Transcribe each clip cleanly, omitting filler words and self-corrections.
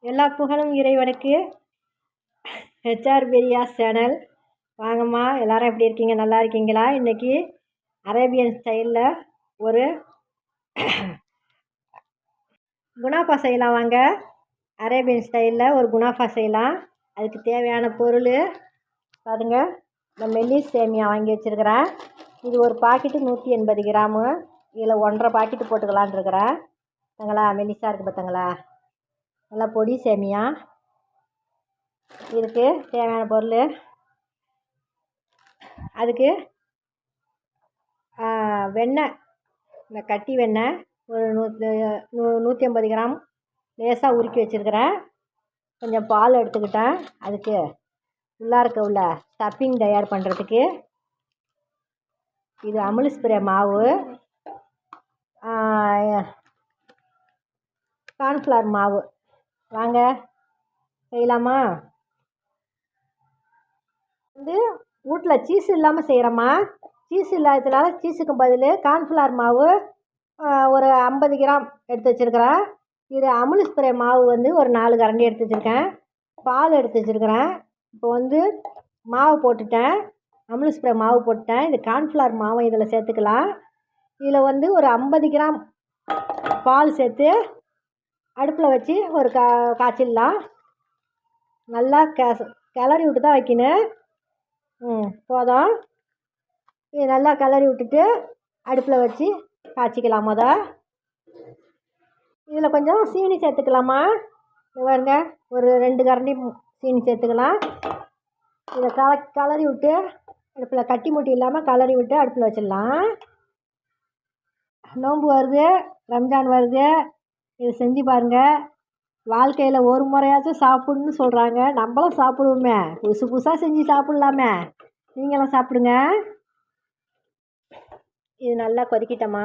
எல்லா புகழும் இறைவனுக்கு. HR Periyar's channel. வாங்கம்மா, எல்லாரும் எப்படி இருக்கீங்க? நல்லா இருக்கீங்களா? இன்றைக்கி அரேபியன் ஸ்டைலில் ஒரு குனாஃபா செய்யலாம். வாங்க, அரேபியன் ஸ்டைலில் ஒரு குனாஃபா செய்யலாம். அதுக்கு தேவையான பொருள் பாருங்க. இந்த மெல்லிஸ் சேமியா வாங்கி வச்சுருக்கிறேன். இது ஒரு பாக்கெட்டு 180 கிராமு. இதில் 1.5 பாக்கெட்டு போட்டுக்கலான் இருக்கிறேன். பார்த்தங்களா, மெல்லிஸாக இருக்குது பார்த்தங்களா? நல்லா பொடி சேமியா. இதுக்கு தேவையான பொருள், அதுக்கு வெண்ணெய், இந்த கட்டி வெண்ணெய் ஒரு 150 கிராம் லேசாக உருக்கி வச்சுருக்கிறேன். கொஞ்சம் பால் எடுத்துக்கிட்டேன். அதுக்கு உள்ளார்க்க உள்ள ஸ்டஃபிங் தயார் பண்ணுறதுக்கு இது அமுல் ஸ்ப்ரே மாவு, கார்ன்ஃப்ளவர் மாவு. வாங்க செய்யலாமா? வீட்டில் சீஸ் இல்லாமல் செய்கிறோம்மா. சீஸ் இல்லாததுனால சீஸுக்கு பதில் கார்ன்ஃப்ளவர் மாவு ஒரு 50 கிராம் எடுத்து வச்சுருக்கிறேன். இது அமுல் ஸ்ப்ரே மாவு ஒரு 4 கரண்டி எடுத்து வச்சுருக்கேன். பால் எடுத்து வச்சுருக்கிறேன். இப்போ மாவு போட்டுட்டேன், அமுல் ஸ்ப்ரே மாவு போட்டுட்டேன். இது கார்ன்ஃப்ளவர் மாவை இதில் சேர்த்துக்கலாம். இதில் ஒரு 50 கிராம் பால் சேர்த்து அடுப்பில் வச்சு ஒரு காய்ச்சிடலாம். நல்லா கிளறி விட்டு தான் வைக்கணும். போதும். இது நல்லா கிளறி விட்டுட்டு அடுப்பில் வச்சு காய்ச்சிக்கலாம். இதில் கொஞ்சம் சீனி சேர்த்துக்கலாமா? பாருங்க, ஒரு 2 கரண்டி சீனி சேர்த்துக்கலாம். இதை கிளறி விட்டு அடுப்பில் கட்டி மூட்டி இல்லாமல் கிளறி விட்டு அடுப்பில் வச்சிடலாம். நோன்பு வருது, ரம்ஜான் வருது. இதை செஞ்சு பாருங்கள். வாழ்க்கையில் ஒரு முறையாச்சும் சாப்பிட்ணுன்னு சொல்கிறாங்க. நம்மளும் சாப்பிடுவோமே, புதுசு புதுசாக செஞ்சு சாப்பிட்லாமே. நீங்களும் சாப்பிடுங்க. இது நல்லா கொதிக்கிட்டோமா.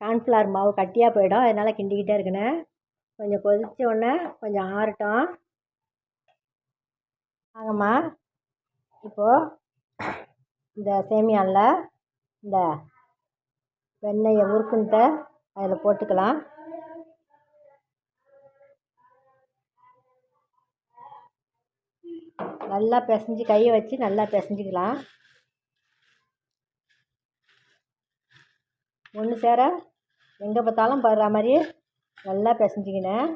கார்ன்ஃப்ளவர் மாவு கட்டியாக போயிடும், அதனால் கிண்டிக்கிட்டே இருக்கணும். கொஞ்சம் கொதித்த உடனே கொஞ்சம் ஆறட்டும். வாங்கம்மா, இப்போது இந்த சேமியாவில் இந்த வெண்ணெயை உருக்குன்ட்டு அதில் போட்டுக்கலாம். நல்லா பிசைஞ்சு கையை வச்சு நல்லா பிசைஞ்சிக்கலாம். ஒன்று சேர எங்கே பார்த்தாலும் படுற மாதிரி நல்லா பிசைஞ்சிக்கினேன்.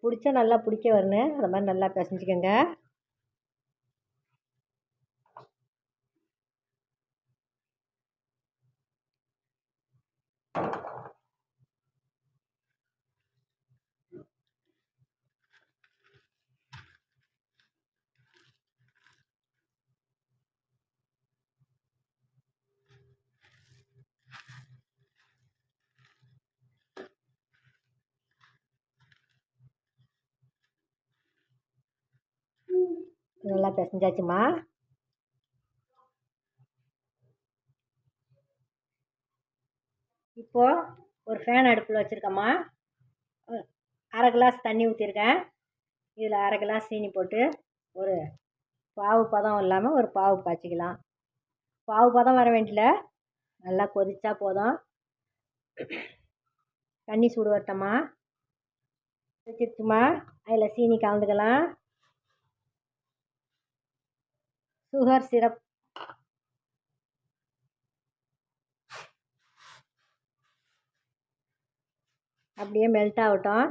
பிடிச்சா நல்லா பிடிக்க வரணும். அந்த மாதிரி நல்லா பிசைஞ்சிக்கோங்க. நல்லா பிசைஞ்சாச்சுமா. இப்போது ஒரு ஃபேன் அடுப்பில் வச்சுருக்கேம்மா. 1/2 கிளாஸ் தண்ணி ஊற்றிருக்கேன். இதில் 1/2 கிளாஸ் சீனி போட்டு ஒரு பாவு பதம் இல்லாமல் ஒரு பாவு காய்ச்சிக்கலாம். பாவு பதம் வர வேண்டியல, நல்லா கொதிச்சா போதும். தண்ணி சூடு வரட்டம்மா. கொதிச்சிருச்சுமா. அதில் சீனி கலந்துக்கலாம். சுகர் சிரப் அப்படியே மெல்ட் ஆகட்டும்.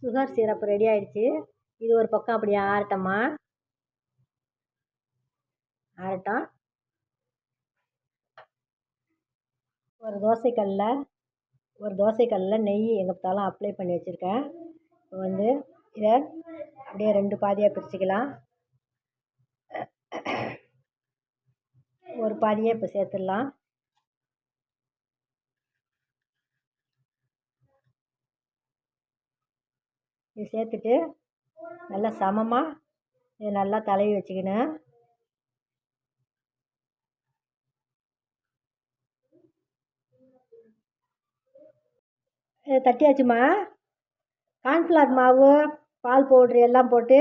சுகர் சிரப் ரெடி ஆகிடுச்சு. இது ஒரு பக்கம் அப்படியே ஆறட்டம்மா. ஆறட்டும். ஒரு தோசைக்கல்லில் நெய் எங்கே பார்த்தாலும் அப்ளை பண்ணி வச்சுருக்கேன். இப்போ இதை அப்படியே 2 பாதியாக பிரிச்சுக்கலாம். ஒரு பாதியை இப்போ சேர்த்துடலாம். இது சேர்த்துட்டு நல்லா சமமாக இதை நல்லா தடவி வச்சுக்கணும். இது தட்டியாச்சுமா. கார்ன்ஃப்ளவர் மாவு, பால் பவுட்ரு எல்லாம் போட்டு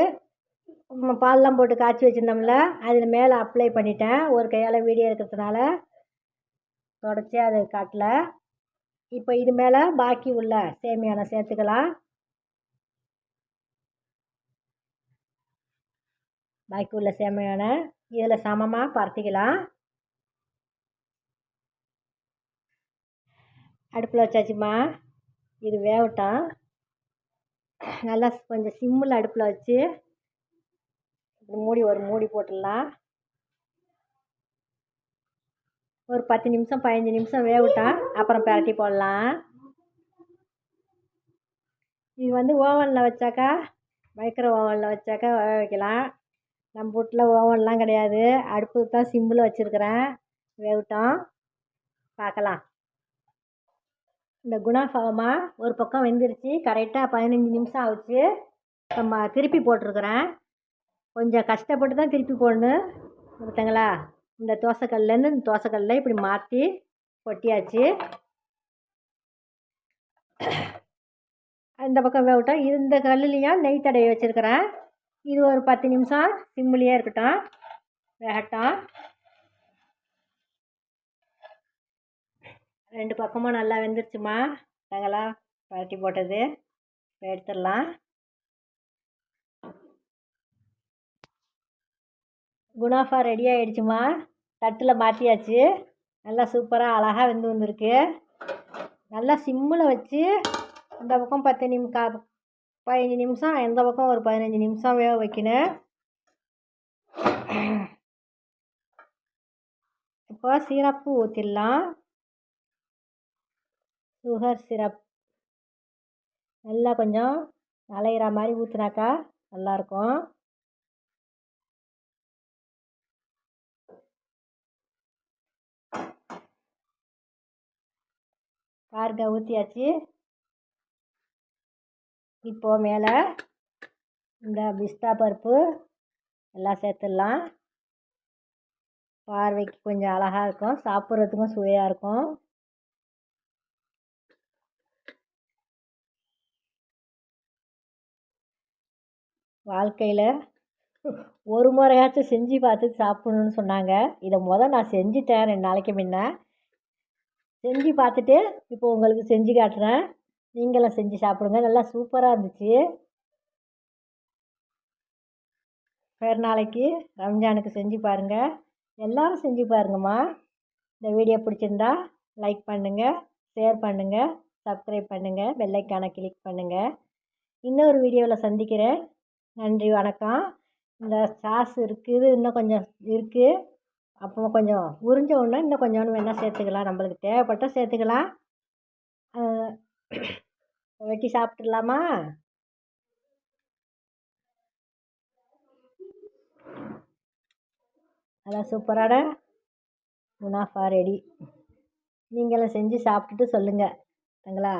பால்லாம் போட்டு காய்ச்சி வச்சுருந்தோம்ல, அதில் மேலே அப்ளை பண்ணிட்டேன். ஒரு கையால் வீடியோ எடுக்கிறதுனால தொடச்சி அதை காட்டல. இப்போ இது மேலே பாக்கி உள்ள சேமியாவை சேர்த்துக்கலாம். பாக்கி உள்ள சேமியாவை இதில் சமமாக பரத்திக்கலாம். அடுப்பில் வச்சாச்சுமா. இது வேகட்டும். நல்லா கொஞ்சம் சிம்மில் அடுப்பில் வச்சு ஒரு மூடி போட்டுடலாம். ஒரு 10 நிமிஷம் 15 நிமிஷம் வேகட்டும். அப்புறம் பிரட்டி போடலாம். இது வந்து ஓவனில் வச்சாக்கா, மைக்ரோ ஓவனில் வச்சாக்கா வேக வைக்கலாம். நம்ம வீட்டில் ஓவன்லாம் கிடையாது. அடுப்பு தான் சிம்மில் வச்சுருக்கிறேன். வேகட்டும், பார்க்கலாம். இந்த குணாஃபாவமா ஒரு பக்கம் வெந்துருச்சு. கரெக்டாக 15 நிமிஷம் ஆச்சு. நம்ம திருப்பி போட்டிருக்கிறேன். கொஞ்சம் கஷ்டப்பட்டு தான் திருப்பி போடணும். பார்த்தங்களா, இந்த தோசைக்கல்லேருந்து இந்த தோசைக்கல்லில் இப்படி மாற்றி கொட்டியாச்சு. இந்த பக்கம் வேகட்டும். இந்த கல்லுலேயும் நெய் தடவி வச்சுருக்கிறேன். இது ஒரு 10 நிமிஷம் சிம்மிலேயே இருக்கட்டும், வேகட்டும். 2 பக்கமும் நல்லா வெந்துருச்சுமா. நாங்களாம் பரட்டி போட்டது எடுத்துடலாம். குணாஃபா ரெடி ஆகிடுச்சுமா. தட்டில் மாற்றியாச்சு. நல்லா சூப்பராக அழகாக வெந்து வந்திருக்கு. நல்லா சிம்மில் வச்சு இந்த பக்கம் 15 நிமிஷம், இந்த பக்கம் ஒரு 15 நிமிஷம் வேக வைக்கணும். இப்போ சிரப்பு ஊற்றிடலாம். சுகர் சிரப் நல்லா கொஞ்சம் நலையிற மாதிரி ஊற்றினாக்கா நல்லாயிருக்கும். பாருங்க, ஊற்றியாச்சு. இப்போது மேலே இந்த பிஸ்தா பருப்பு எல்லாம் சேர்த்துடலாம். பார்வைக்கு கொஞ்சம் அழகாக இருக்கும், சாப்பிட்றதுக்கும் சுவையாக இருக்கும். வாழ்க்கையில் ஒரு முறையாச்சும் செஞ்சு பார்த்து சாப்பிட்ணுன்னு சொன்னாங்க. இதை நான் செஞ்சுட்டேன் 2 நாளைக்கு முன்ன. செஞ்சு பார்த்துட்டு இப்போ உங்களுக்கு செஞ்சு காட்டுறேன். நீங்களும் செஞ்சு சாப்பிடுங்க. நல்லா சூப்பராக இருந்துச்சு. வேறு நாளைக்கு ரம்ஜானுக்கு செஞ்சு பாருங்கள். எல்லோரும் செஞ்சு பாருங்கம்மா. இந்த வீடியோ பிடிச்சிருந்தா லைக் பண்ணுங்கள், ஷேர் பண்ணுங்கள், சப்ஸ்கிரைப் பண்ணுங்கள், பெல் ஐக்கானை கிளிக் பண்ணுங்கள். இன்னொரு வீடியோவில் சந்திக்கிறேன். நன்றி, வணக்கம். இந்த சாஸ் இருக்குது, இன்னும் கொஞ்சம் இருக்குது. அப்புறம் கொஞ்சம் உறிஞ்ச உடனே இன்னும் கொஞ்சோண்டு வேணால் சேர்த்துக்கலாம். நம்மளுக்கு தேவைப்பட்டால் சேர்த்துக்கலாம். வெட்டி சாப்பிட்றலாமா? அதான் சூப்பரான குணாஃபா ரெடி. நீங்களும் செஞ்சு சாப்பிட்டுட்டு சொல்லுங்கள். சரிங்களா?